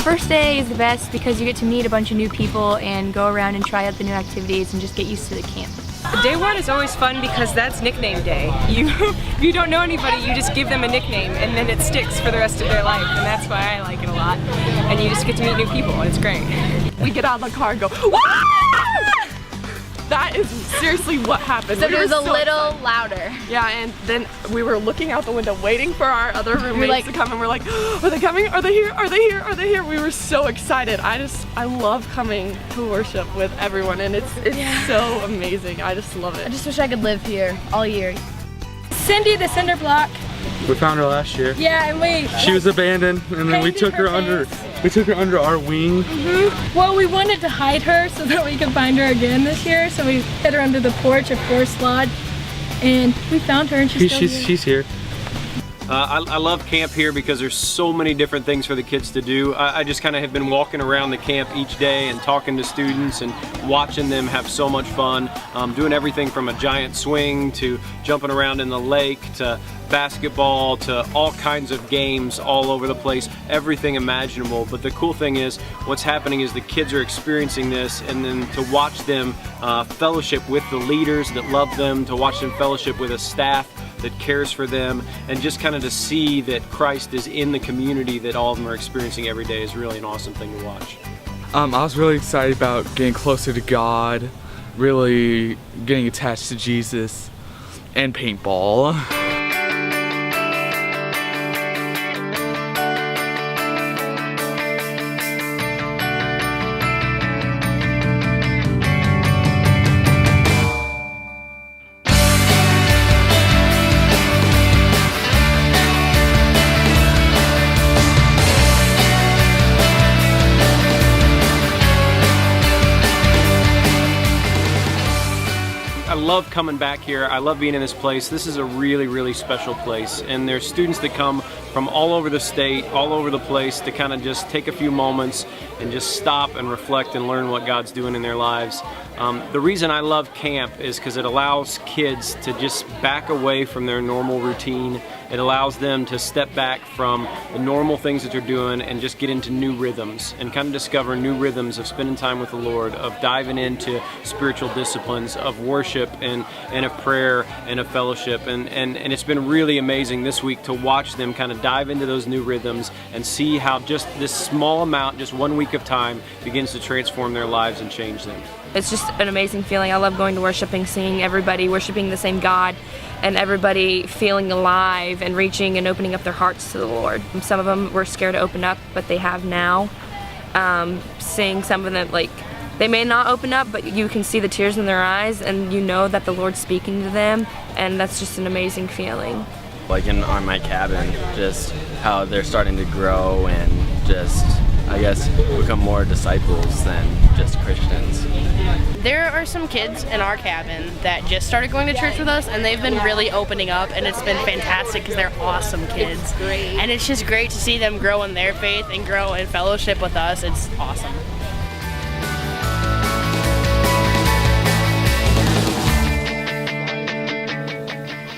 first day is the best because you get to meet a bunch of new people and go around and try out the new activities and just get used to the camp. Day one is always fun because that's nickname day. If you don't know anybody, you just give them a nickname and then it sticks for the rest of their life, and that's why I like it a lot. And you just get to meet new people, and it's great. We get out of the car and go, "Wah!" That is seriously what happened. So it was a little louder. Yeah, and then we were looking out the window waiting for our other roommates to come, and we're like, are they coming? Are they here? Are they here? Are they here? We were so excited. I love coming to worship with everyone, and it's so amazing. I just love it. I just wish I could live here all year. Cindy, the cinder block. We found her last year. Yeah, and she was abandoned, and then we took her under. We took her under our wing. Well, we wanted to hide her so that we could find her again this year. So we hid her under the porch at Forest Lodge, and we found her, and she's here. I love camp here because there's so many different things for the kids to do. I just kind of have been walking around the camp each day and talking to students and watching them have so much fun, doing everything from a giant swing to jumping around in the lake to basketball to all kinds of games all over the place, everything imaginable. But the cool thing is what's happening is the kids are experiencing this, and then to watch them fellowship with the leaders that love them, to watch them fellowship with a staff that cares for them, and just kind of to see that Christ is in the community that all of them are experiencing every day is really an awesome thing to watch. I was really excited about getting closer to God, really getting attached to Jesus, and paintball. I love coming back here. I love being in this place. This is a really, really special place. And there's students that come from all over the state, all over the place to kind of just take a few moments and just stop and reflect and learn what God's doing in their lives. The reason I love camp is because it allows kids to just back away from their normal routine. It allows them to step back from the normal things that they're doing and just get into new rhythms and kind of discover new rhythms of spending time with the Lord, of diving into spiritual disciplines, of worship and of prayer and of fellowship. And it's been really amazing this week to watch them kind of dive into those new rhythms and see how just this small amount, just 1 week of time, begins to transform their lives and change them. It's just an amazing feeling. I love going to worshiping, seeing everybody worshiping the same God, and everybody feeling alive and reaching and opening up their hearts to the Lord. Some of them were scared to open up, but they have now. Seeing some of them, like, they may not open up, but you can see the tears in their eyes, and you know that the Lord's speaking to them, and that's just an amazing feeling. Like on my cabin, just how they're starting to grow and just, I guess, become more disciples than just Christians. There are some kids in our cabin that just started going to church with us, and they've been really opening up, and it's been fantastic because they're awesome kids. It's great. And it's just great to see them grow in their faith and grow in fellowship with us. It's awesome.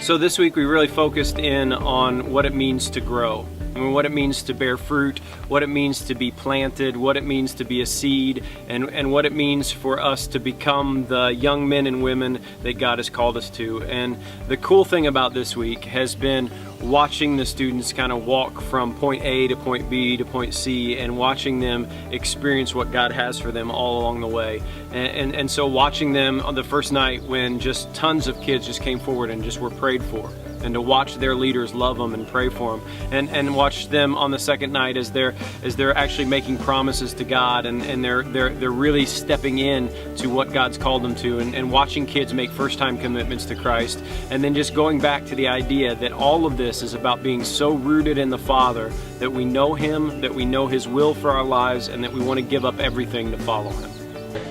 So this week we really focused in on what it means to grow. I mean, what it means to bear fruit, what it means to be planted, what it means to be a seed, and what it means for us to become the young men and women that God has called us to. And the cool thing about this week has been watching the students kind of walk from point A to point B to point C, and watching them experience what God has for them all along the way. And so watching them on the first night when just tons of kids just came forward and just were prayed for, and to watch their leaders love them and pray for them, and watch them on the second night as they're actually making promises to God, and they're really stepping in to what God's called them to, and watching kids make first-time commitments to Christ, and then just going back to the idea that all of this is about being so rooted in the Father that we know Him, that we know His will for our lives, and that we want to give up everything to follow Him.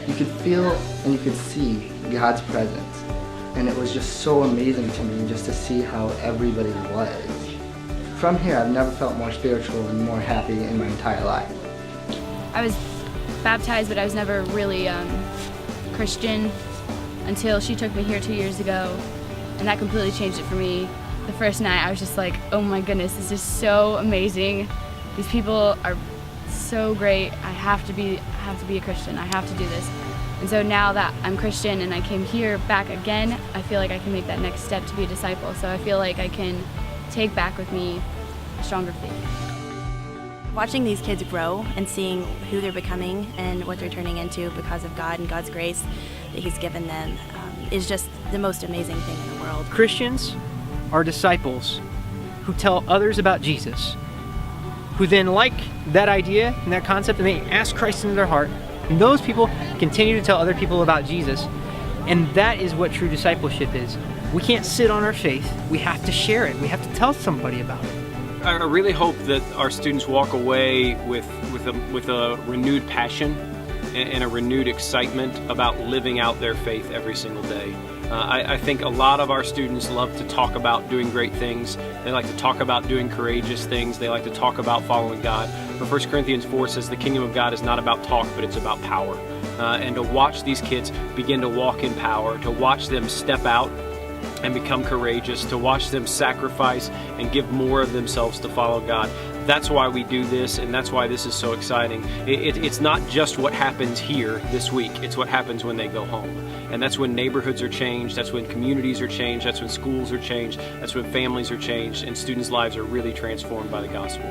You could feel and you could see God's presence. And it was just so amazing to me just to see how everybody was. From here, I've never felt more spiritual and more happy in my entire life. I was baptized, but I was never really Christian until she took me here 2 years ago, and that completely changed it for me. The first night, I was just like, oh my goodness, this is so amazing. These people are so great. I have to be a Christian. I have to do this. And so now that I'm Christian and I came here back again, I feel like I can make that next step to be a disciple. So I feel like I can take back with me a stronger faith. Watching these kids grow and seeing who they're becoming and what they're turning into because of God and God's grace that He's given them is just the most amazing thing in the world. Christians are disciples who tell others about Jesus, who then like that idea and that concept and they ask Christ into their heart. And those people continue to tell other people about Jesus. And that is what true discipleship is. We can't sit on our faith. We have to share it. We have to tell somebody about it. I really hope that our students walk away with a renewed passion and a renewed excitement about living out their faith every single day. I think a lot of our students love to talk about doing great things. They like to talk about doing courageous things. They like to talk about following God. But 1 Corinthians 4 says the kingdom of God is not about talk, but it's about power. And to watch these kids begin to walk in power, to watch them step out and become courageous, to watch them sacrifice and give more of themselves to follow God. That's why we do this, and that's why this is so exciting. It's not just what happens here this week, it's what happens when they go home. And that's when neighborhoods are changed, that's when communities are changed, that's when schools are changed, that's when families are changed, and students' lives are really transformed by the gospel.